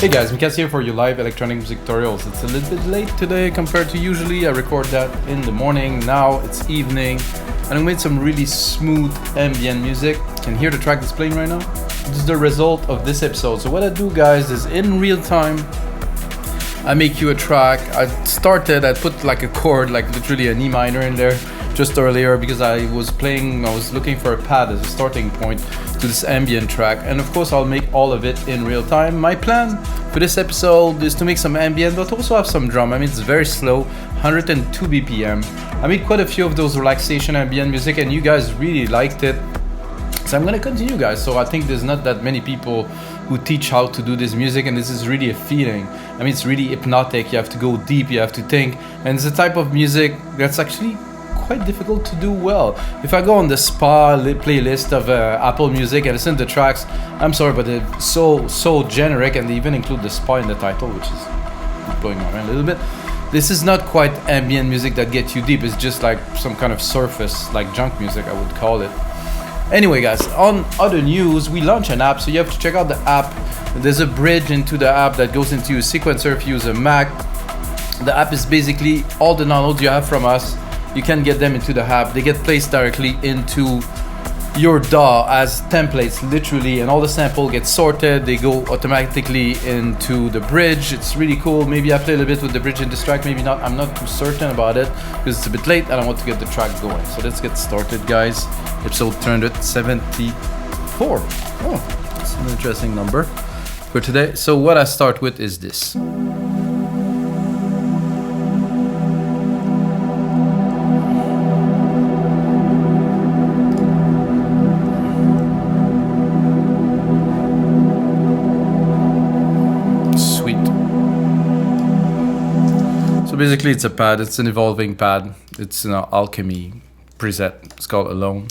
Hey guys, Mikhail here for your live electronic music tutorials. It's a little bit late today compared to usually. I record that in the morning. Now it's evening and I made some really smooth ambient music. You can hear the track that's playing right now. This is the result of this episode. So what I do, guys, is in real time I make you a track. I put like a chord, like literally an E minor in there just earlier because I was looking for a pad as a starting point to this ambient track, and of course I'll make all of it in real time. My plan for this episode is to make some ambient but also have some drum. I mean, it's very slow, 102 BPM. I made quite a few of those relaxation ambient music and you guys really liked it, so I'm gonna continue, guys. So I think there's not that many people who teach how to do this music, and this is really a feeling. I mean, it's really hypnotic. You have to go deep, you have to think, and it's a type of music that's actually quite difficult to do well. If I go on the spa playlist of Apple Music and listen to tracks, I'm sorry, but they're so generic, and they even include the spa in the title, which is blowing my mind a little bit. This is not quite ambient music that gets you deep. It's just like some kind of surface, like junk music, I would call it. Anyway, guys, on other news, we launched an app, so you have to check out the app. There's a bridge into the app that goes into your sequencer if you use a Mac. The app is basically all the downloads you have from us. You can get them into the app. They get placed directly into your DAW as templates, literally, and all the sample gets sorted. They go automatically into the bridge. It's really cool. Maybe I play a little bit with the bridge in this track, maybe not. I'm not too certain about it because it's a bit late and I want to get the track going. So let's get started, guys. Episode 374. Oh, that's an interesting number for today. So what I start with is this. So basically it's a pad, it's an evolving pad. It's an Alchemy preset, it's called Alone.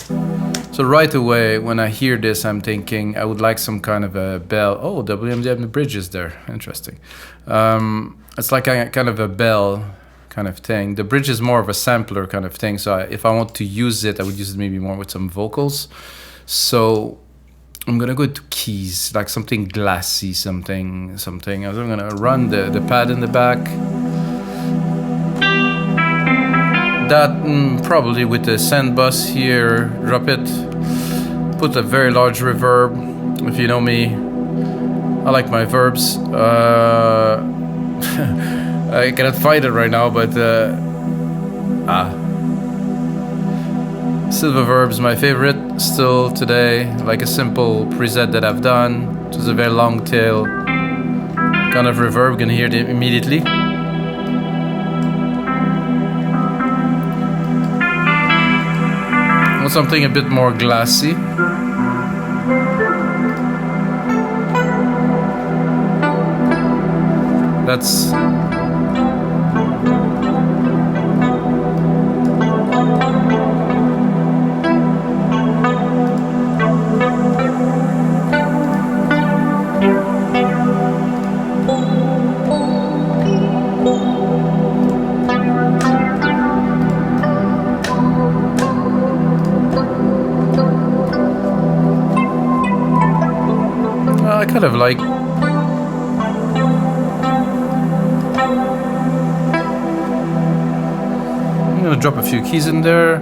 So right away when I hear this, I'm thinking I would like some kind of a bell. Oh, WMDM bridge is there, interesting. It's like a kind of a bell kind of thing. The bridge is more of a sampler kind of thing. So if I want to use it, I would use it maybe more with some vocals. So I'm gonna go to keys, like something glassy, something. I'm gonna run the pad in the back. That probably with the send bus here, drop it, put a very large reverb. If you know me, I like my verbs. I cannot find it right now, but SilverVerb's my favorite still today, like a simple preset that I've done. Just a very long tail kind of reverb, gonna hear it immediately. Something a bit more glassy. That's I kind of like. I'm gonna drop a few keys in there.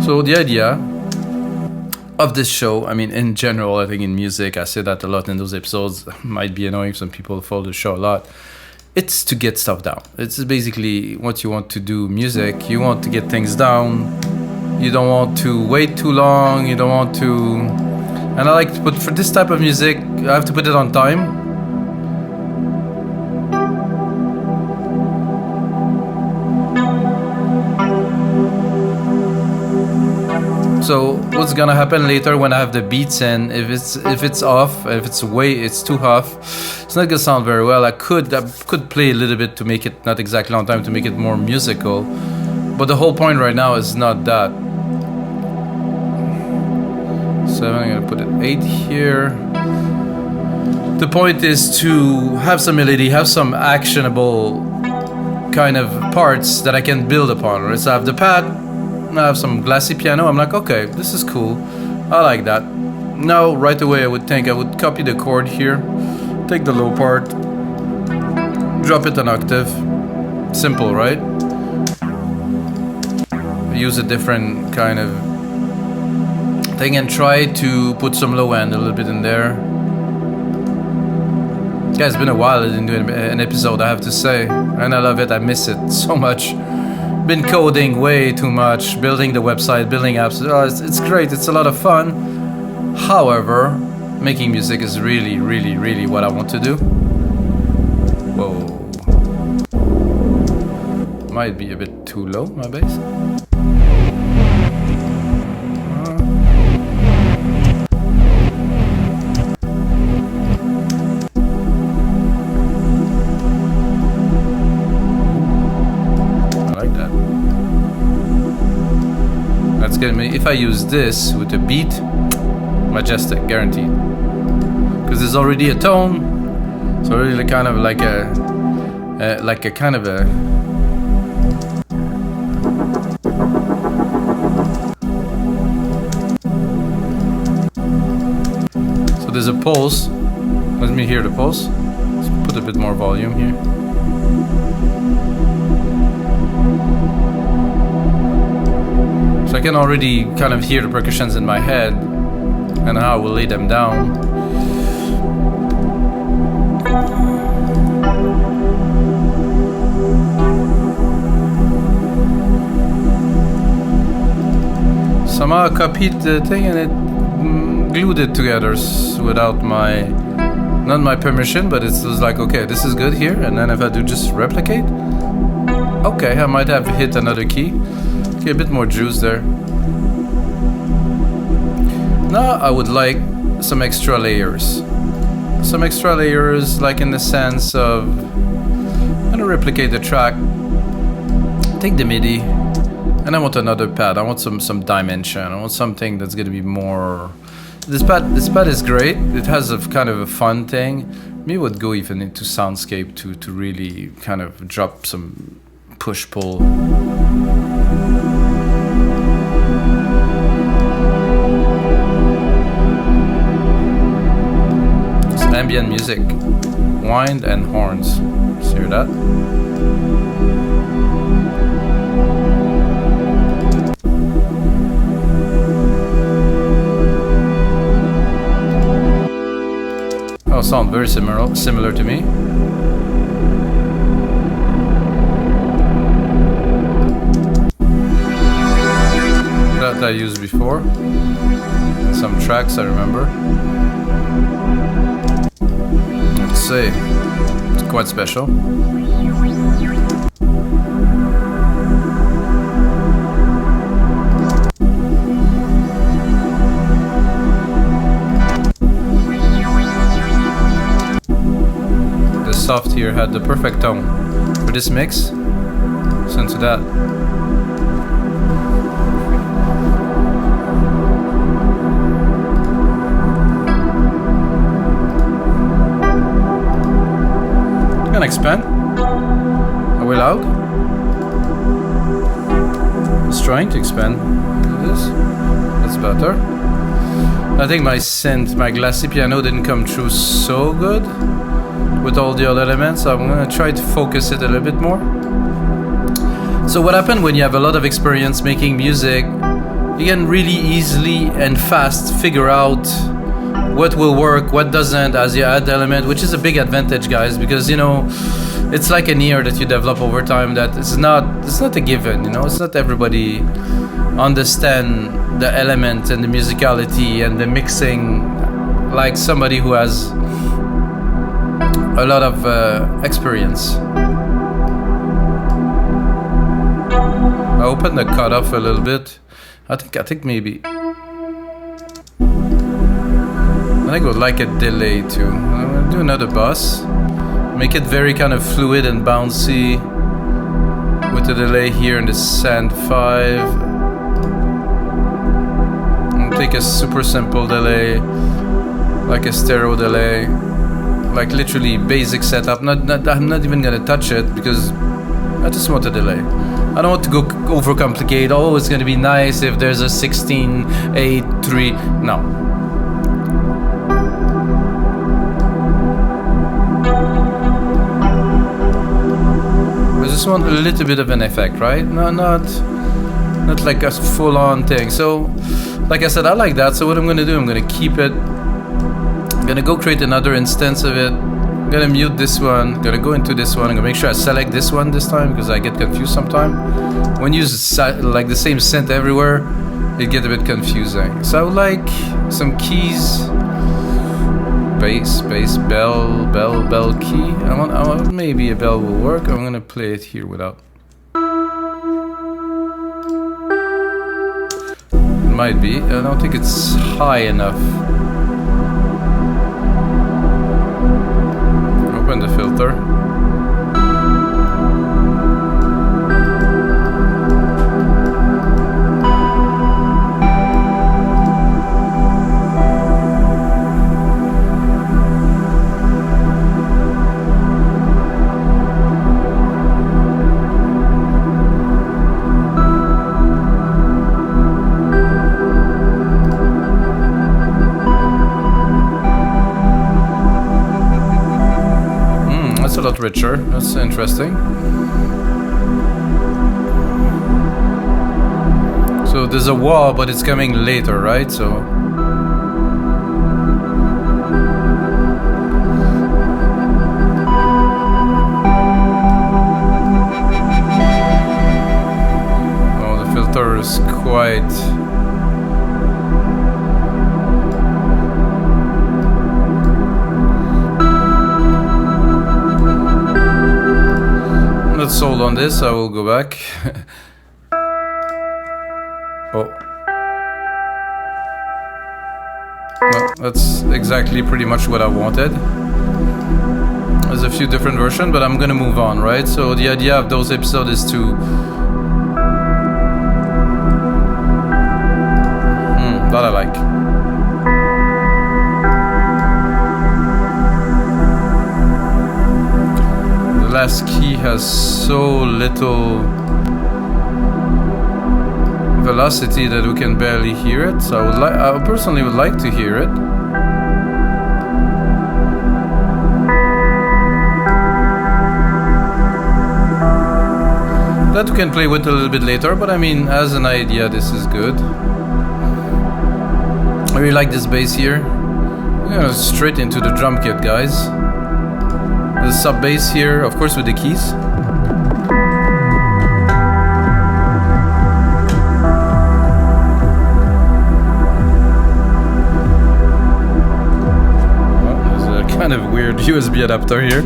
So the idea of this show, I mean, in general, I think in music, I say that a lot in those episodes, might be annoying, some people follow the show a lot. It's to get stuff down. It's basically what you want to do music. You want to get things down. You don't want to wait too long. You don't want to... And I like to put, for this type of music, I have to put it on time. So what's gonna happen later when I have the beats in? If it's off, if it's too off, it's not gonna sound very well. I could play a little bit to make it not exactly on time, to make it more musical. But the whole point right now is not that. 7, I'm gonna put an 8 here. The point is to have some melody, have some actionable kind of parts that I can build upon. Right? So I have the pad, I have some Glassy piano. I'm like, okay, this is cool. I like that. Now, right away, I would think I would copy the chord here, take the low part, drop it an octave. Simple, right? Use a different kind of thing and try to put some low end a little bit in there. Yeah, it's been a while I didn't do an episode, I have to say, and I love it. I miss it so much. Been coding way too much, building the website, building apps. Oh, it's great, it's a lot of fun. However, making music is really, really, really what I want to do. Whoa. Might be a bit too low, my bass. If I use this with a beat, majestic, guaranteed. Because there's already a tone, so really kind of like a kind of a. So there's a pulse. Let me hear the pulse. Let's put a bit more volume here. So I can already kind of hear the percussions in my head and how I will lay them down. Somehow I copied the thing and it glued it together without not my permission, but it was like, okay, this is good here, and then if I do just replicate, okay, I might have hit another key. Okay, a bit more juice there. Now I would like some extra layers. Some extra layers, like in the sense of, I'm gonna replicate the track, take the MIDI, and I want another pad. I want some dimension. I want something that's gonna be more. This pad is great. It has a kind of a fun thing. Maybe would go even into soundscape to really kind of drop some push-pull. It's ambient music, wind and horns. See hear that? Oh, sound very similar to me. That I used before. Some tracks I remember. Let's see. It's quite special. The soft here had the perfect tone for this mix. Listen to that. Expand. Are we loud? It's trying to expand. This. That's better. I think my synth, my Glassy piano didn't come through so good with all the other elements. So I'm gonna try to focus it a little bit more. So what happens when you have a lot of experience making music, you can really easily and fast figure out what will work, what doesn't, as you add the element, which is a big advantage, guys, because, you know, it's like an ear that you develop over time that it's not a given, you know, it's not everybody understand the element and the musicality and the mixing like somebody who has a lot of experience. I opened the cutoff a little bit. I think maybe I would like a delay too. I'm gonna do another bus. Make it very kind of fluid and bouncy with the delay here in the Sand 5. And take a super simple delay, like a stereo delay. like literally basic setup. I'm not even gonna touch it because I just want a delay. I don't want to go overcomplicate. Oh, it's gonna be nice if there's a 16, 8, 3. No. I just want a little bit of an effect, right? No, not like a full-on thing. So, like I said, I like that. So what I'm gonna do, I'm gonna keep it. I'm gonna go create another instance of it. I'm gonna mute this one. Gonna go into this one. I'm gonna make sure I select this one this time because I get confused sometimes. When you use like the same synth everywhere, it gets a bit confusing. So I would like some keys. Bass, bell key. I want maybe a bell will work. I'm gonna play it here without. It might be. I don't think it's high enough. Open the filter. A lot richer. That's interesting. So there's a wah, but it's coming later, right? So oh, the filter is quite. Sold on this, I will go back. Oh. Well, that's exactly pretty much what I wanted. There's a few different versions, but I'm gonna move on, right? So the idea of those episodes is to that I like. Last key has so little velocity that we can barely hear it. So I personally would like to hear it. That we can play with a little bit later, but I mean, as an idea, this is good. I really like this bass here. I'm gonna straight into the drum kit, guys. The sub bass here, of course, with the keys. Well, there's a kind of weird USB adapter here.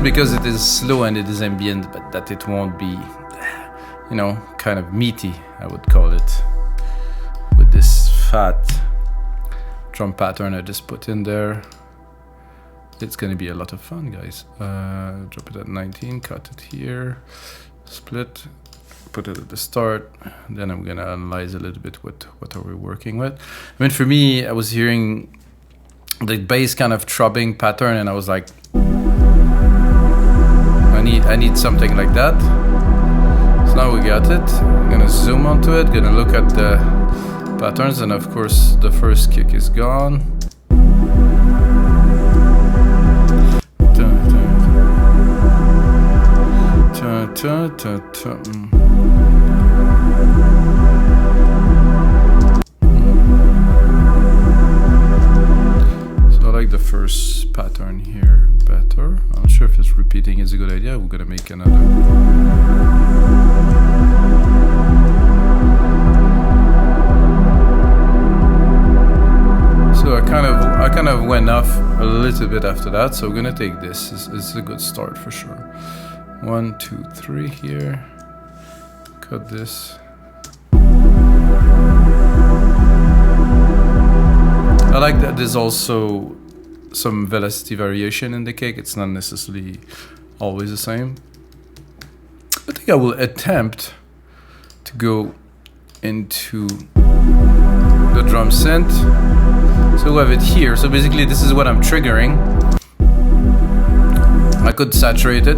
Because it is slow and it is ambient, but that it won't be, you know, kind of meaty, I would call it, with this fat drum pattern I just put in there. It's gonna be a lot of fun, guys. Drop it at 19, cut it here, split, put it at the start. Then I'm gonna analyze a little bit what are we working with. I mean, for me, I was hearing the bass kind of throbbing pattern, and I was like, I need something like that. So now we got it. I'm gonna zoom onto it, gonna look at the patterns, and of course the first kick is gone. So I like the first pattern here better. I'm not sure if it's repeating is a good idea. We're gonna make another. So I kind of I kind of went off a little bit after that, so we're gonna take this. It's a good start for sure. 1, 2, 3 here. Cut this. I like that there's also some velocity variation in the kick. It's not necessarily always the same. I think I will attempt to go into the drum synth. So we have it here. So basically this is what I'm triggering. I could saturate it.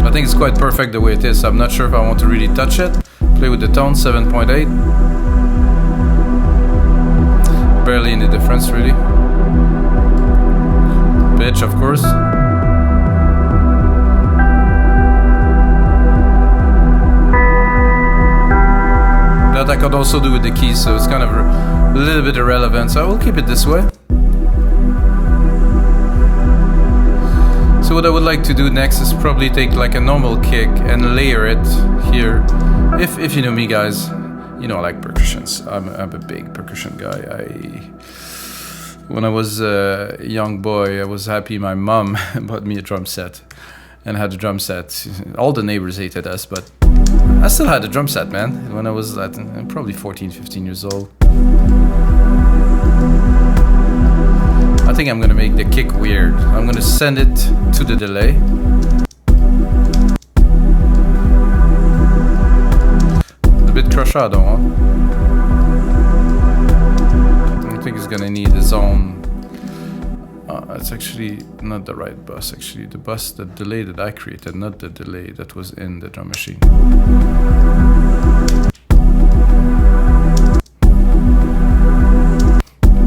I think it's quite perfect the way it is. I'm not sure if I want to really touch it. Play with the tone, 7.8. Barely any difference really. Pitch, of course. That I could also do with the keys, so it's kind of a little bit irrelevant. So I will keep it this way. So what I would like to do next is probably take like a normal kick and layer it here. If you know me, guys, you know I like percussions. I'm a big percussion guy. When I was a young boy, I was happy my mom bought me a drum set and had a drum set. All the neighbors hated us, but I still had a drum set, man, when I was probably 14, 15 years old. I think I'm gonna make the kick weird. I'm gonna send it to the delay. A bit crushado, huh? I think it's gonna need its own. It's actually not the right bus, actually. The bus, the delay that I created, not the delay that was in the drum machine.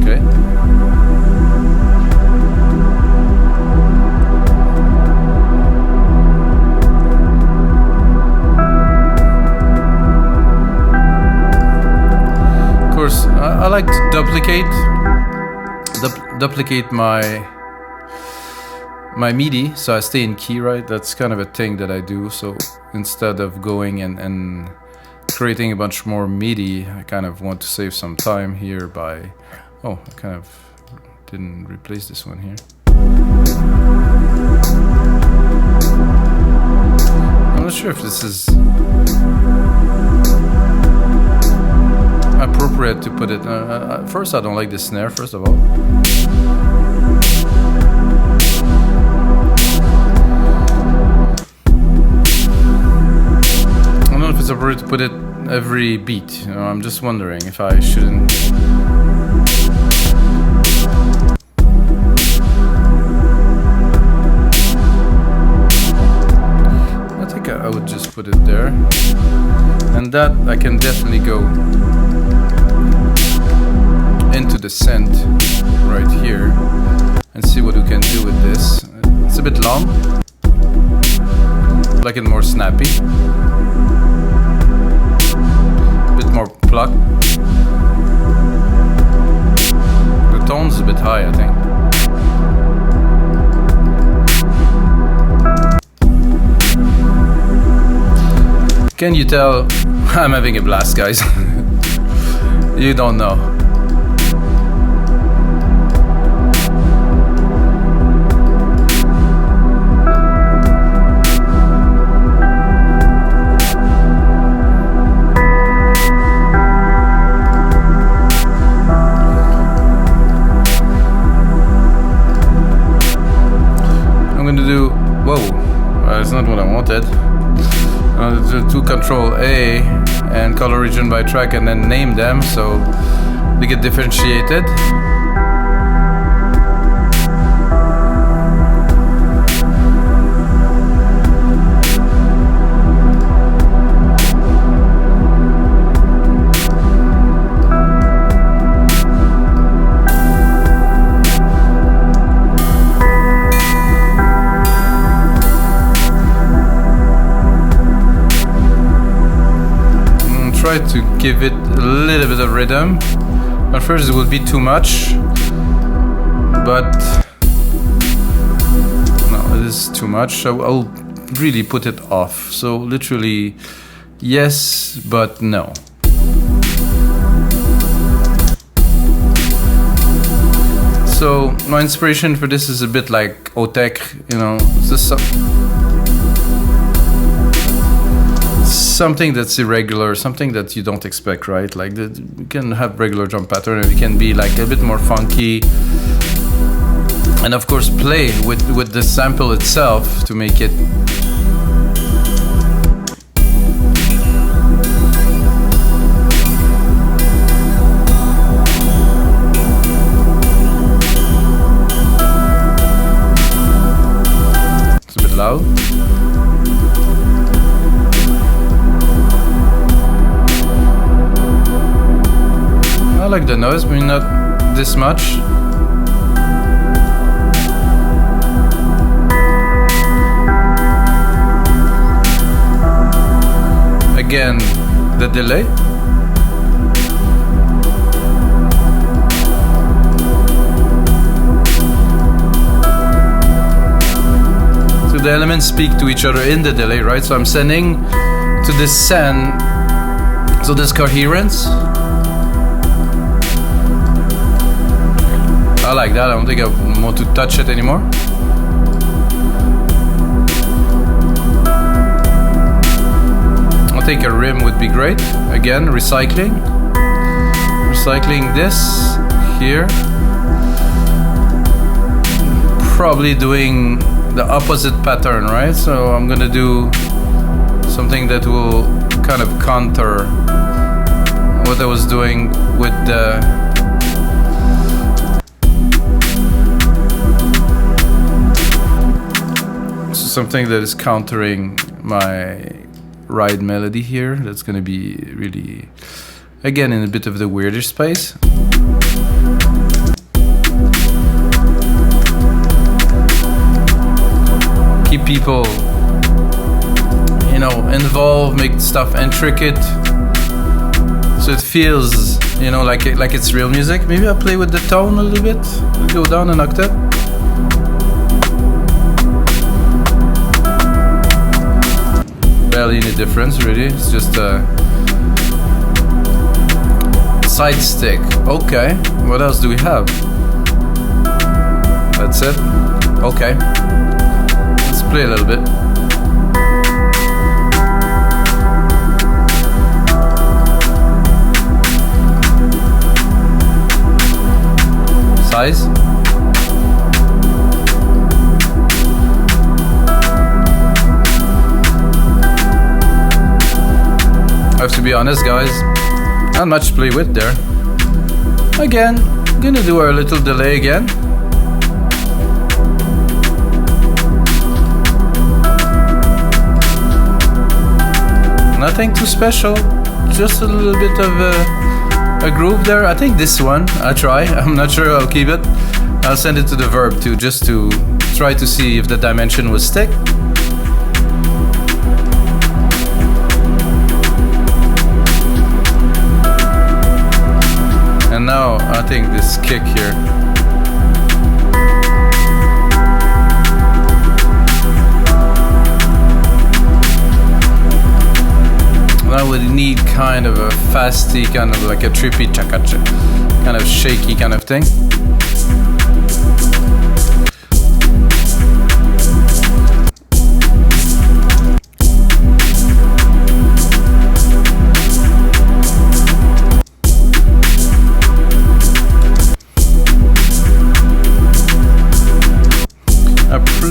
Okay. Of course, I like to duplicate my MIDI, so I stay in key, right? That's kind of a thing that I do. So instead of going and creating a bunch more MIDI, I kind of want to save some time here by... Oh, I kind of didn't replace this one here. I'm not sure if this is appropriate to put it... first, I don't like the snare, first of all. It's appropriate to put it every beat. You know, I'm just wondering if I shouldn't. I think I would just put it there, and that I can definitely go into the synth right here and see what we can do with this. It's a bit long. I'd like it more snappy. More pluck. The tone's a bit high, I think. Can you tell I'm having a blast, guys? You don't know. That's not what I wanted. To Control A and color region by track and then name them so they get differentiated. Try to give it a little bit of rhythm. At first it will be too much, but no, it is too much, so I'll really put it off. So literally yes, but no. So my inspiration for this is a bit like Autechre, you know, it's just something that's irregular, something that you don't expect, right? Like you can have regular drum pattern, and it can be like a bit more funky, and of course play with the sample itself to make it loud. I like the noise, but not this much. Again, the delay. The elements speak to each other in the delay, right? So I'm sending to this send, so this coherence. I like that. I don't think I want to touch it anymore. I think a rim would be great. Again, recycling this here. Probably doing the opposite pattern, right? So I'm gonna do something that will kind of counter what I was doing with the something that is countering my ride melody here. That's gonna be really, again, in a bit of the weirder space. Keep people, you know, involved, make stuff intricate, so it feels, you know, like it's real music. Maybe I'll play with the tone a little bit, go down an octave. Barely any difference, really. It's just a side stick. Okay, what else do we have? That's it. Okay. Play a little bit. Size. I have to be honest, guys, not much to play with there. Again, gonna do our little delay again. Nothing too special, just a little bit of a groove there. I think this one I'll try. I'm not sure I'll keep it. I'll send it to the Verb too, just to try to see if the dimension will stick. And now I think this kick here. I would need kind of a fasty, kind of like a trippy chaka-cha, kind of shaky kind of thing.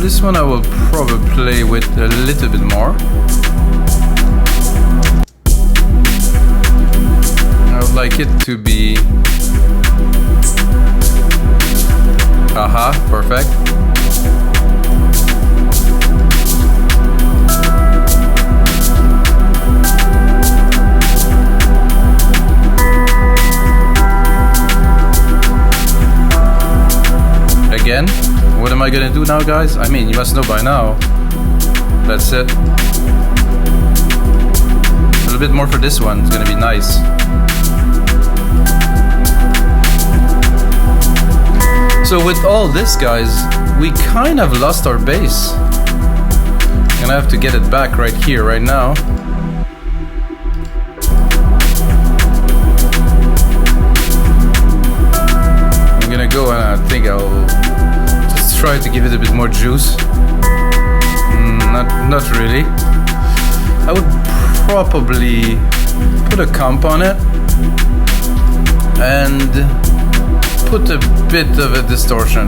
This one I will probably play with a little bit more. I would like it to be... Aha, perfect. Again, what am I gonna do now, guys? I mean, you must know by now. That's it. A little bit more for this one, it's gonna be nice. So with all this, guys, we kind of lost our bass. I'm gonna have to get it back right here, right now. I'm gonna go and I think I'll try to give it a bit more juice. Not really. I would probably put a comp on it and put a bit of a distortion.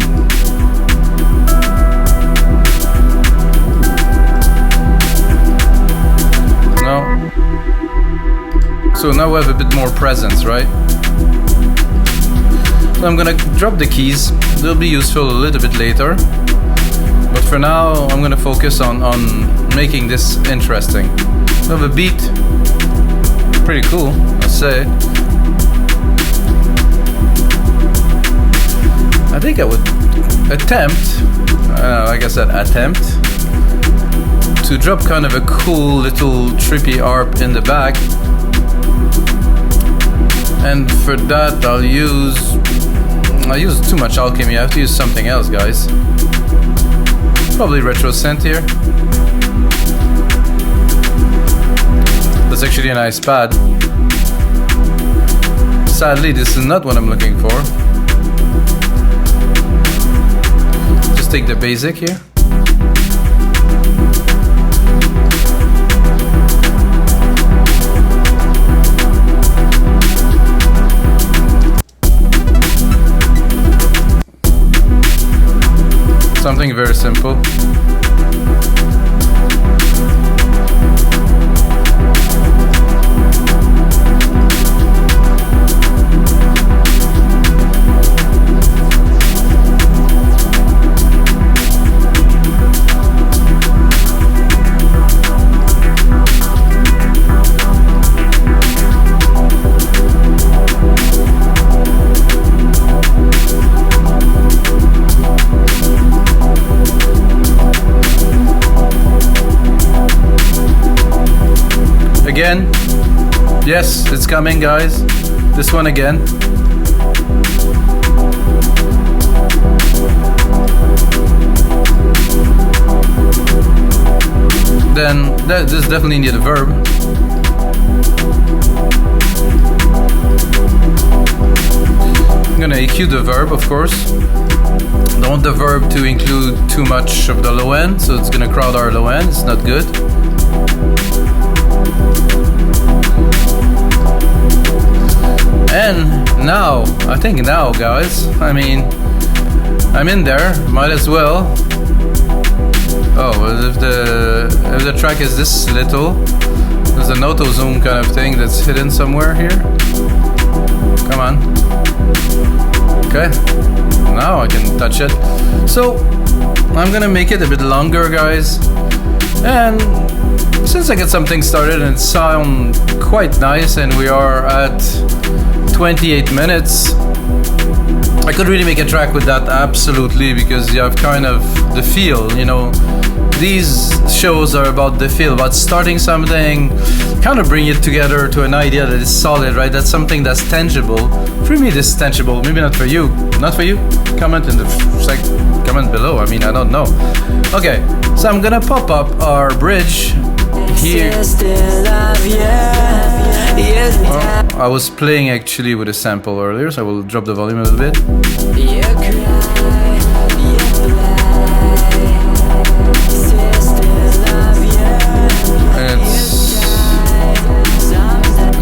No. So now we have a bit more presence, right? So I'm gonna drop the keys. They'll be useful a little bit later. But for now, I'm gonna focus on making this interesting. We have a beat. Pretty cool, I'll say. I think I would attempt, like I said, to drop kind of a cool little trippy arp in the back. And for that, I'll use too much Alchemy. I have to use something else, guys. Probably Retro Synth here. That's actually a nice pad. Sadly, this is not what I'm looking for. Just take the basic here. Something very simple. Again, yes, it's coming, guys. This one again. Then this definitely need a verb. I'm gonna EQ the verb, of course. Don't want the verb to include too much of the low end, so it's gonna crowd our low end. It's not good. And now, I think now, guys, I mean, I'm in there, might as well. Oh, well, if the track is this little, there's an auto zoom kind of thing that's hidden somewhere here. Come on. Okay, now I can touch it. So, I'm gonna make it a bit longer, guys. And since I get something started and it sounds quite nice, and we are at 28 minutes, I could really make a track with that, absolutely, because you have kind of the feel, you know. These shows are about the feel, about starting something, kind of bring it together to an idea that is solid, right? That's something that's tangible. For me, this is tangible. Maybe not for you. Not for you? Comment in the comment below. I mean, I don't know. Okay, so I'm gonna pop up our bridge here. I was playing actually with a sample earlier, so I will drop the volume a little bit. And it's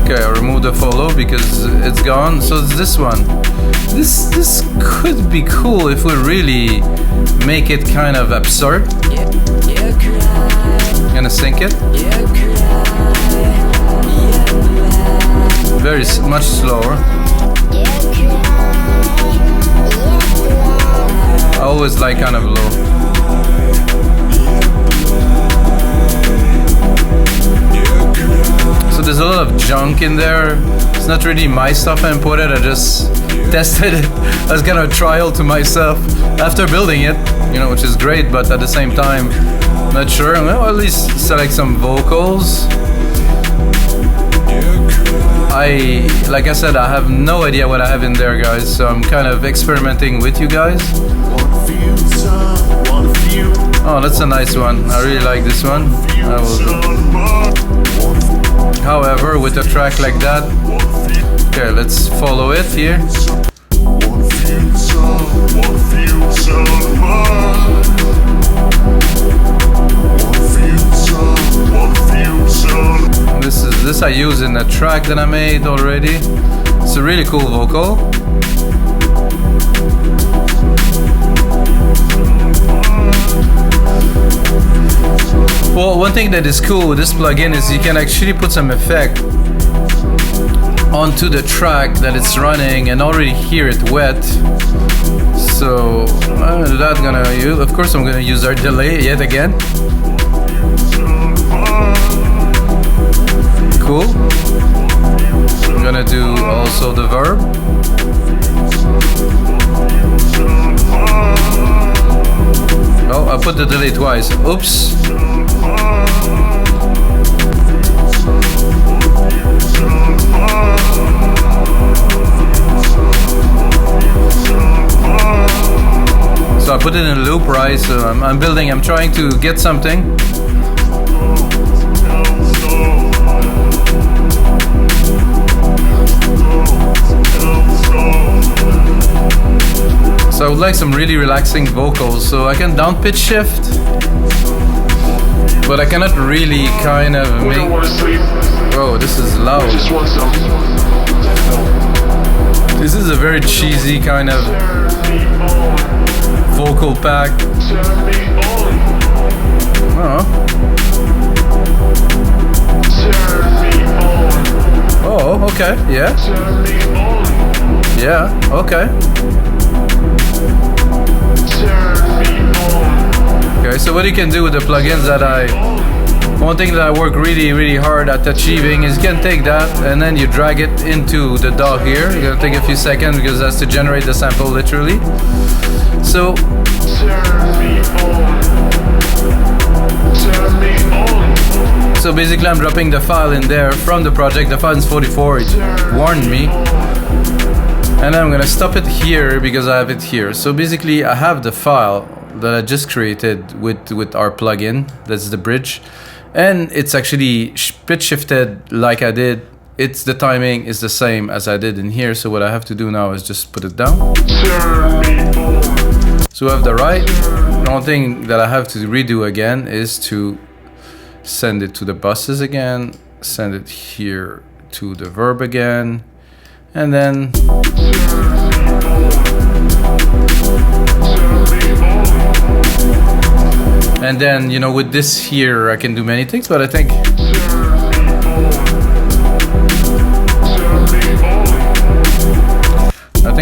okay. I remove the follow because it's gone. So it's this one. This could be cool if we really make it kind of absurd. I'm gonna sync it. Very much slower. I always like kind of low. So there's a lot of junk in there. It's not really my stuff I imported. I just tested it as kind of a trial to myself after building it, you know, which is great, but at the same time, not sure. Well, at least select some vocals. Like I said, I have no idea what I have in there, guys, so I'm kind of experimenting with you guys. Oh, that's a nice one. I really like this one. However, with a track like that, okay, let's follow it here. I use in a track that I made already. It's a really cool vocal. Well, one thing that is cool with this plugin is you can actually put some effect onto the track that it's running and already hear it wet. So I'm not gonna use, of course I'm gonna use our delay yet again. Cool. I'm gonna do also the verb. Oh, I put the delay twice. Oops. So I put it in a loop, right? So I'm building, I'm trying to get something. So I would like some really relaxing vocals, so I can down pitch shift, but I cannot really kind of make... Oh, this is loud. This is a very cheesy kind of vocal pack. Oh. Oh, okay, yeah. Yeah, okay. Okay, so what you can do with the plugins that one thing that I work really hard at achieving is you can take that and then you drag it into the DAW here. You're gonna take a few seconds because that's to generate the sample literally. So basically I'm dropping the file in there from the project. The file is 44, it warned me. And I'm gonna stop it here because I have it here. So basically I have the file that I just created with our plugin. That's the bridge. And it's actually pitch shifted like I did. It's the timing is the same as I did in here. So what I have to do now is just put it down. So I have the right. The only thing that I have to redo again is to send it to the buses again. Send it here to the verb again. And then you know, with this here I can do many things, but I think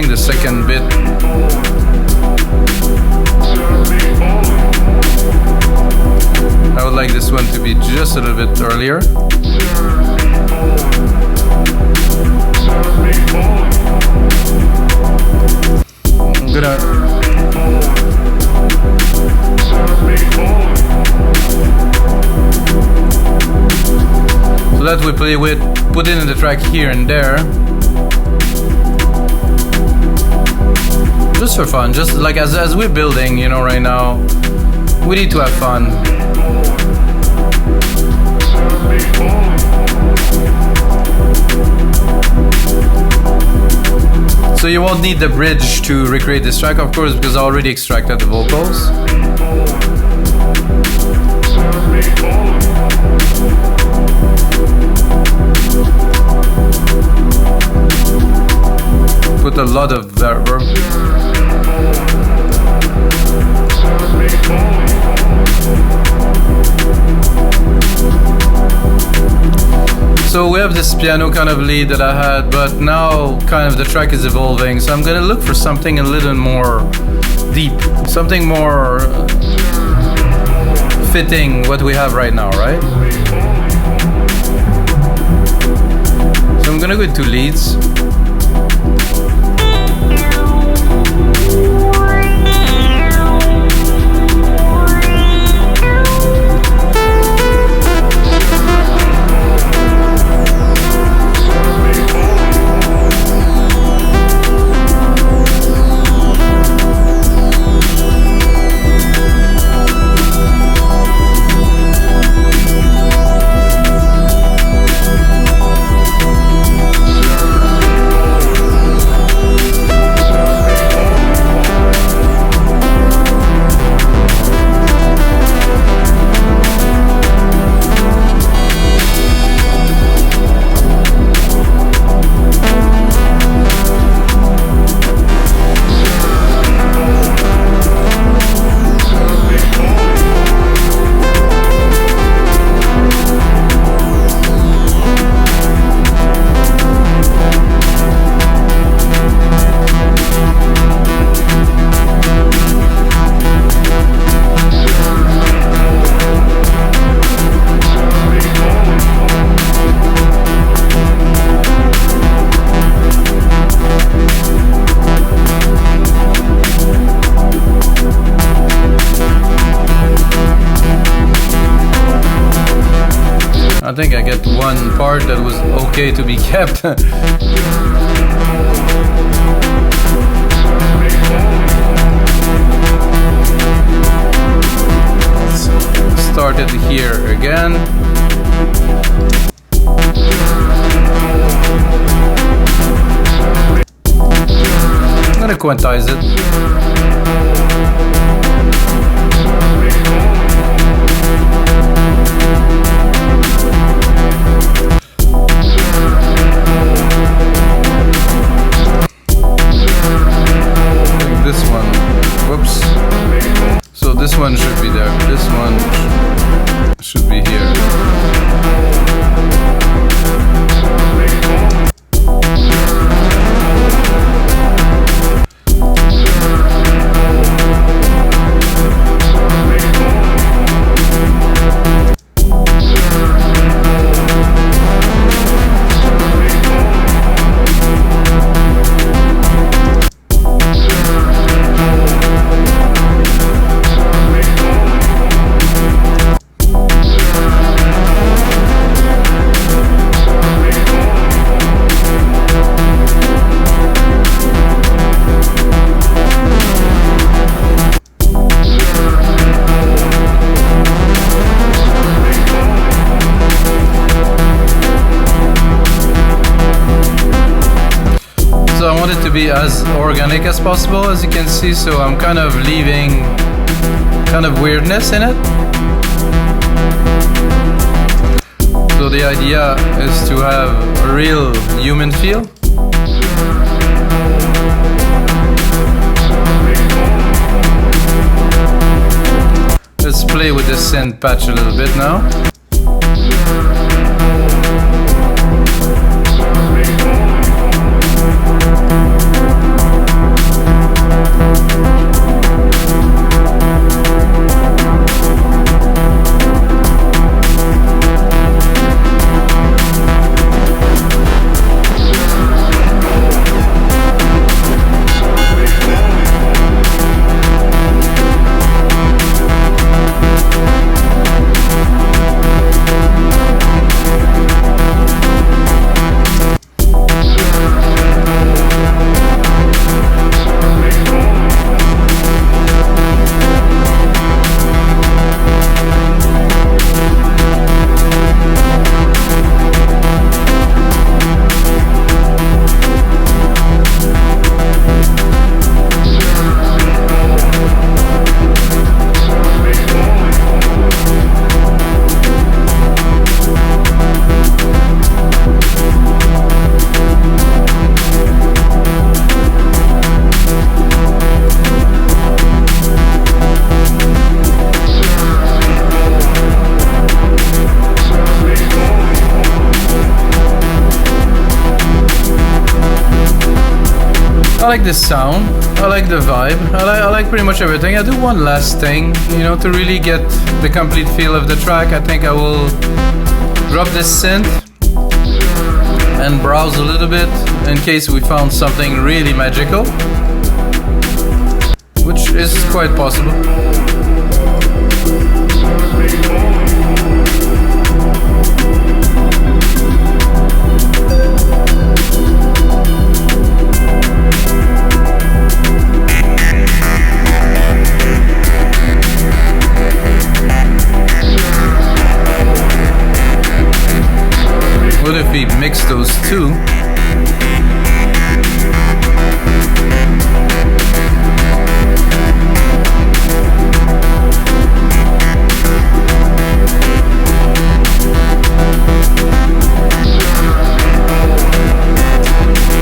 the second bit I would like this one to be just a little bit earlier. I'm gonna so that we play with, put it in the track here and there. Just for fun, just like as we're building, you know, right now, we need to have fun. So you won't need the bridge to recreate this track, of course, because I already extracted the vocals. Put a lot of verb. So we have this piano kind of lead that I had, but now kind of the track is evolving, so I'm gonna look for something a little more deep, something more fitting what we have right now, right? So I'm gonna go into leads. think I get one part that was okay to be kept. Let's start it here again. I'm gonna quantize it. This one, whoops. So this one should be there. This one should be here. Be as organic as possible, as you can see, so I'm kind of leaving kind of weirdness in it. So the idea is to have a real human feel. Let's play with the synth patch a little bit now. I like this sound, I like the vibe, I like pretty much everything. I do one last thing, you know, to really get the complete feel of the track. I think I will drop this synth and browse a little bit in case we found something really magical, which is quite possible. What if we mix those two?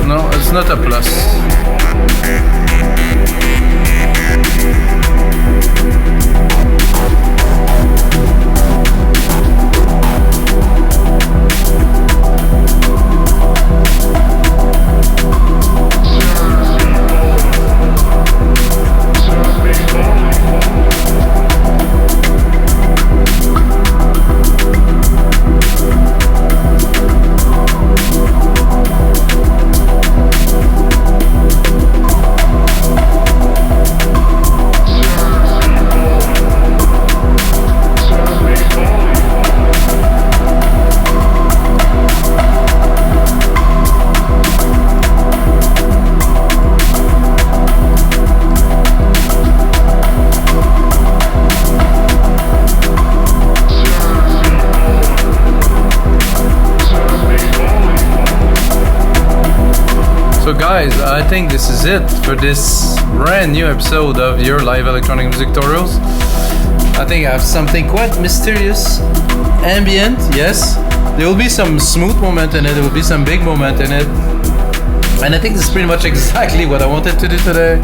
No, it's not a plus. guys, I think this is it for this brand new episode of your live electronic music tutorials. I think I have something quite mysterious, ambient, yes. There will be some smooth moment in it, there will be some big moment in it. And I think this is pretty much exactly what I wanted to do today.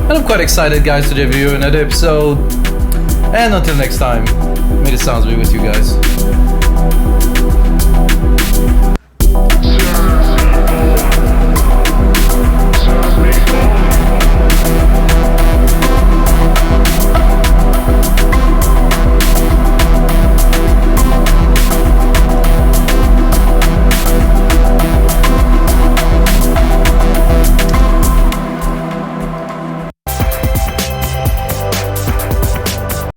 And I'm quite excited, guys, to review another episode. And until next time, may the sounds be with you guys.